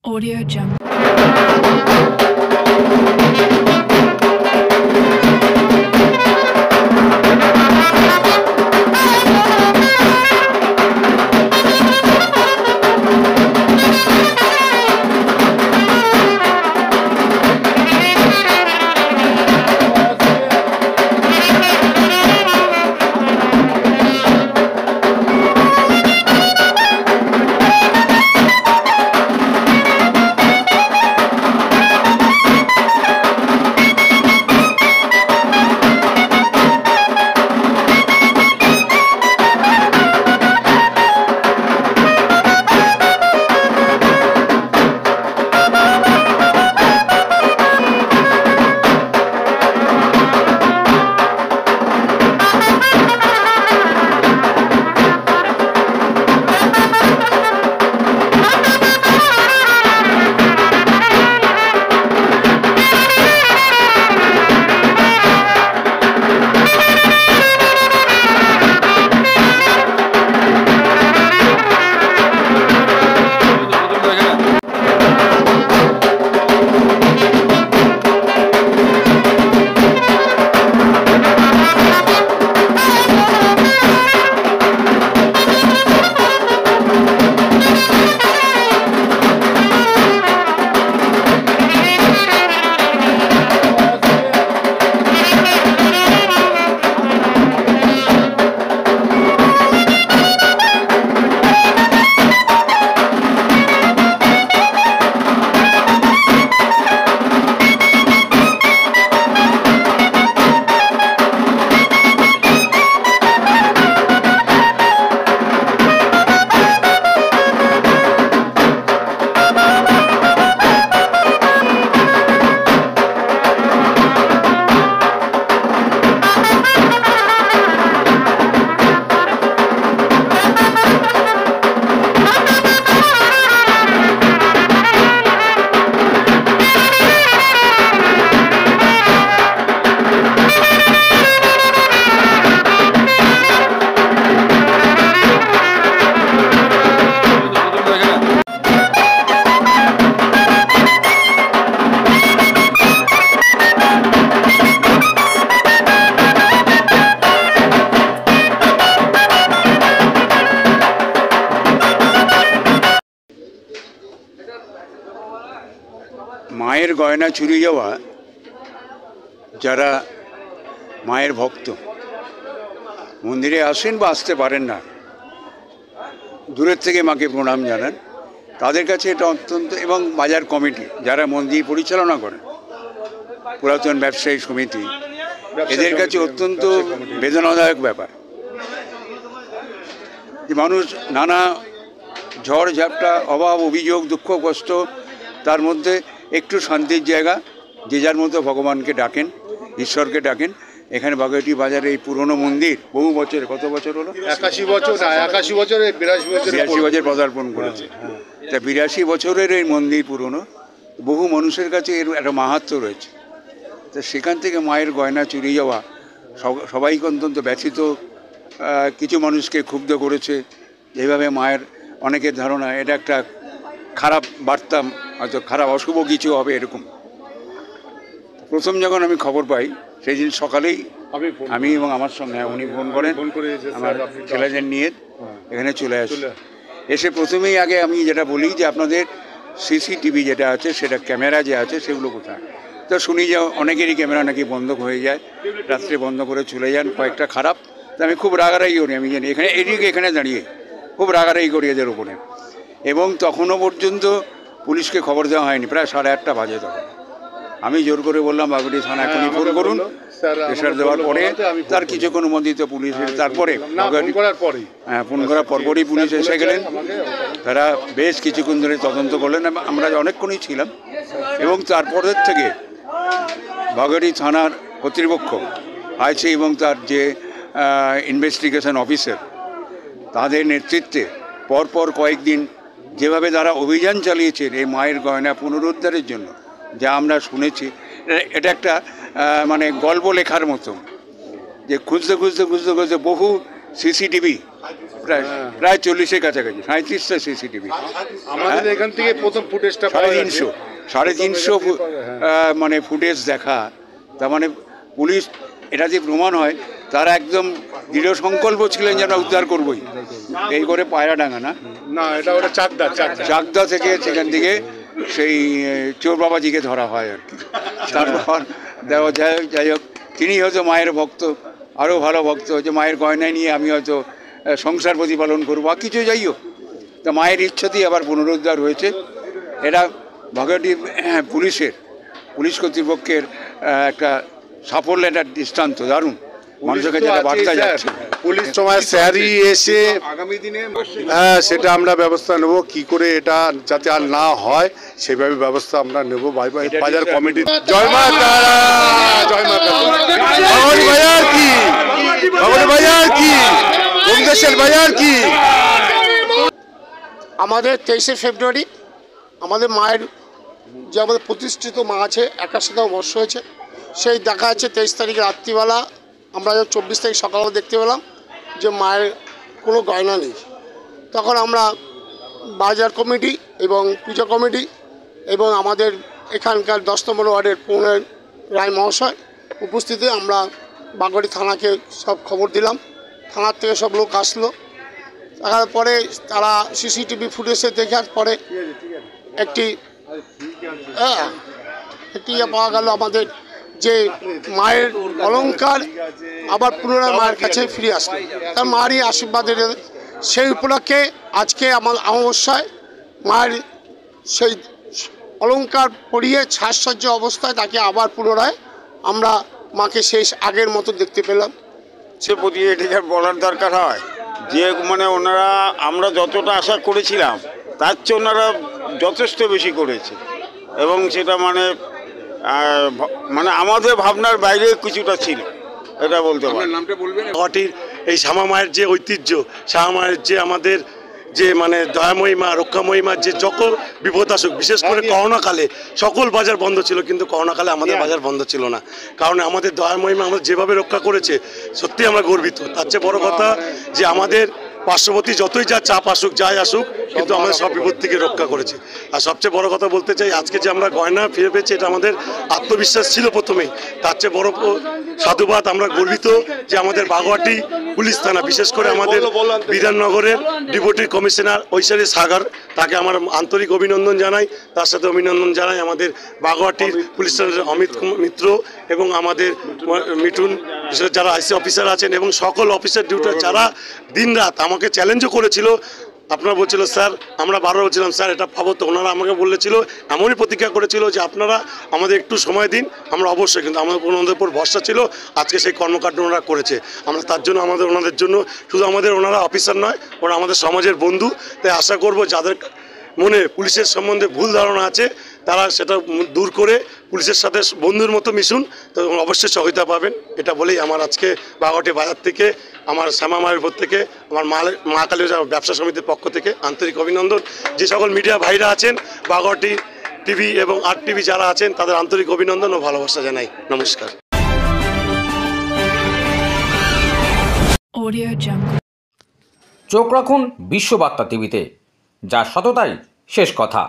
Audio Jungle. মায়ের গয়না চুরি যাওয়া যারা মায়ের ভক্ত মন্দিরে আসেন বা আসতে পারেন না, দূরের থেকে মাকে প্রণাম জানান, তাদের কাছে এটা অত্যন্ত, এবং বাজার কমিটি যারা মন্দির পরিচালনা করেন, পুরাতন ব্যবসায়ী সমিতি, এদের কাছে অত্যন্ত বেদনাদায়ক ব্যাপার যে মানুষ নানা ঝড় ঝাপটা, অভাব, অভিযোগ, দুঃখ, কষ্ট, তার মধ্যে একটু শান্তির জায়গা, যে যার মতো ভগবানকে ডাকেন, ঈশ্বরকে ডাকেন। এখানে বাগুইআটি বাজারে এই পুরনো মন্দির বহু বছর, কত বছর হলো? 81 বছর না, 81 বছরে 82 বছর পদার্পণ করেছে। তা 82 বছরের এই মন্দির পুরনো, বহু মানুষের কাছে এর একটা মাহাত্ম্য রয়েছে। তা সেখান থেকে মায়ের গয়না চুরি যাওয়া সবাইকে অত্যন্ত ব্যথিত, কিছু মানুষকে ক্ষুব্ধ করেছে। এইভাবে মায়ের অনেকের ধারণা এটা একটা খারাপ বার্তা, হয়তো খারাপ অশুভ কিছু হবে এরকম। প্রথম যখন আমি খবর পাই সেই দিন সকালেই আমি এবং আমার সঙ্গে উনি ফোন করেন, আমার ছেলেদের নিয়ে এখানে চলে আসি। এসে প্রথমেই আগে আমি যেটা বলি যে আপনাদের সিসিটিভি যেটা আছে, সেটা ক্যামেরা যে আছে সেগুলো কোথায়? তো শুনি যে অনেকেরই ক্যামেরা নাকি বন্ধ হয়ে যায়, রাত্রে বন্ধ করে চলে যান, কয়েকটা খারাপ। তো আমি খুব রাগারাগি করি, আমি জানি এখানে এদিকে এখানে দাঁড়িয়ে খুব রাগারাগি করি এদের উপরে। এবং তখনও পর্যন্ত পুলিশকে খবর দেওয়া হয়নি, প্রায় 8:30 বাজে। তখন আমি জোর করে বললাম বাগুইআটি থানা এখনই ফোন করুন। প্রেশার দেওয়ার পরে তার কিছুক্ষণ মধ্যেই তো পুলিশের, তারপরে ফোন করার পরপরই পুলিশ এসে গেলেন। তারা বেশ কিছুক্ষণ ধরে তদন্ত করলেন, আমরা অনেকক্ষণই ছিলাম। এবং তারপরের থেকে বাগুইআটি থানার কর্তৃপক্ষ আছে এবং তার যে ইনভেস্টিগেশন অফিসার, তাদের নেতৃত্বে পরপর কয়েকদিন যেভাবে তারা অভিযান চালিয়েছেন এই মায়ের গয়না পুনরুদ্ধারের জন্য, যা আমরা শুনেছি, এটা একটা মানে গল্প লেখার মতো। যে খুঁজতে খুঁজতে খুঁজতে খুঁজতে বহু সিসিটিভি প্রায় প্রায় 40-এর কাছাকাছি, 37টা সিসিটিভি। আমাদের এখান থেকে প্রথম ফুটেজটা পাওয়া গেছে। 350 মানে ফুটেজ দেখা, তার মানে পুলিশ এটা যে প্রমাণ হয় তারা একদম দৃঢ় সংকল্প ছিলেন যে আমরা উদ্ধার করবই। এই করে পায়রাডাঙ্গা না, না এটা ওটা চাকদা থেকে সেখান থেকে সেই চোর বাবাজিকে ধরা হয় আর কি। তারপর দেওয়া যাই হোক, তিনি হয়তো মায়ের ভক্ত, আরও ভালো ভক্ত, যে মায়ের গয়না নিয়ে আমি হয়তো সংসার প্রতিপালন করবো বা কিছু, যাই হোক, তা মায়ের ইচ্ছাতেই আবার পুনরুদ্ধার হয়েছে। এটা ভাগীরথী পুলিশ কর্তৃপক্ষের একটা সাফল্যের একটা দৃষ্টান্ত, দারুণ মানুষের কাছে একটা বার্তা যাচ্ছে। পুলিশ সময় স্যারই এসে আগামী দিনে সেটা আমরা ব্যবস্থা নেব, কি করে এটা যাতে আর না হয় সেভাবে ব্যবস্থা আমরা নেব। বাজার কমিটি জয় মা তারা, জয় মা তারা, ভগবান বাজার কি, ভগবান বাজার কি, ওমদেশের বাজার কি। আমাদের 23শে ফেব্রুয়ারি আমাদের মায়ের যে আমাদের প্রতিষ্ঠিত মা আছে 81তম বর্ষ হয়েছে, সেই দেখা যাচ্ছে 23 তারিখে রাত্রিবেলা আমরা 24 তারিখ সকালে দেখতে পেলাম যে মায়ের কোনো গয়না নেই। তখন আমরা বাজার কমিটি এবং পূজা কমিটি এবং আমাদের এখানকার 10 নম্বর ওয়ার্ডের পৌনের রায় মহাশয় উপস্থিতি আমরা বাগড়ি থানাকে সব খবর দিলাম। থানার থেকে সব লোক আসলো, দেখার পরে তারা সিসিটিভি ফুটেজে দেখার পরে একটি পাওয়া গেল আমাদের যে মায়ের অলংকার আবার পুনরায় মায়ের কাছে ফিরে আসলো, তার মায়েরই আশীর্বাদের। সেই উপলক্ষে আজকে আমার অমাবস্যায় মায়ের সেই অলংকার পরিয়ে সাজসজ্জ অবস্থায় তাকে আবার পুনরায় আমরা মাকে শেষ আগের মতো দেখতে পেলাম। সে প্রতি এটিকে বলার দরকার হয় যে মানে ওনারা আমরা যতটা আশা করেছিলাম তার চেয়ে ওনারা যথেষ্ট বেশি করেছে, এবং সেটা মানে আমাদের ভাবনার বাইরে কিছুটা ছিল, এটা বলতে পারি। ঘটির এই শ্যামা মায়ের যে ঐতিহ্য, শ্যামা মায়ের যে আমাদের যে মানে দয়াময়ী মা, রক্ষাময়ী মা, যে যখন বিপদ আসুক, বিশেষ করে করোনাকালে সকল বাজার বন্ধ ছিল, কিন্তু করোনাকালে আমাদের বাজার বন্ধ ছিল না, কারণ আমাদের দয়াময়ী মা আমাদের যেভাবে রক্ষা করেছে সত্যি আমরা গর্বিত। তার চেয়ে বড় কথা যে আমাদের পার্শ্ববর্তী যতই যা চাপ আসুক, যাই আসুক, কিন্তু আমাদের সব বিপদ থেকে রক্ষা করেছে। আর সবচেয়ে বড় কথা বলতে চাই, আজকে যে আমরা গয়না ফিরে পেয়েছি এটা আমাদের আত্মবিশ্বাস ছিল প্রথমেই। তার চেয়ে বড় সাধুবাদ, আমরা গর্বিত যে আমাদের বাগোয়াটি পুলিশ থানা, বিশেষ করে আমাদের বিধাননগরের ডেপুটি কমিশনার ঐশারী সাগর, তাকে আমার আন্তরিক অভিনন্দন জানাই। তার সাথে অভিনন্দন জানাই আমাদের বাগোয়াটির পুলিশ থানার অমিত মিত্র এবং আমাদের মিঠুন, যারা আইসি অফিসার আছেন এবং সকল অফিসার ডিউটি যারা দিনরাত আমাকে চ্যালেঞ্জও করেছিল। আপনারা বলছিল স্যার, আমরা বারবার বলছিলাম স্যার এটা পাবো, তো ওনারা আমাকে বলেছিল, এমনই প্রতিজ্ঞা করেছিল যে আপনারা আমাদের একটু সময় দিন, আমরা অবশ্যই, কিন্তু আমাদের ওনাদের উপর ভরসা ছিল। আজকে সেই কর্মকাণ্ড ওনারা করেছে, আমরা তার জন্য ওনাদের জন্য শুধু ওনারা অফিসার নয়, ওরা আমাদের সমাজের বন্ধু। তাই আশা করব যাদের মনে পুলিশের সম্বন্ধে ভুল ধারণা আছে তারা সেটা দূর করে পুলিশের সাথে বন্ধুর মতো মিশুন, তো অবশ্যই সহায়তা পাবেন। এটা বলেই আমার আজকে বাগোয়াটি বাজার থেকে, আমার শ্যামা মায়ের উপর থেকে, আমার মা কালী ব্যবসা সমিতির পক্ষ থেকে আন্তরিক অভিনন্দন। যে সকল মিডিয়া ভাইরা আছেন, বাগোয়াটি টিভি এবং আর টিভি যারা আছেন, তাদের আন্তরিক অভিনন্দন ও ভালোবাসা জানাই। নমস্কার। চোখ রাখুন বিশ্ববার্তা টিভিতে, যার সততাই শেষ কথা।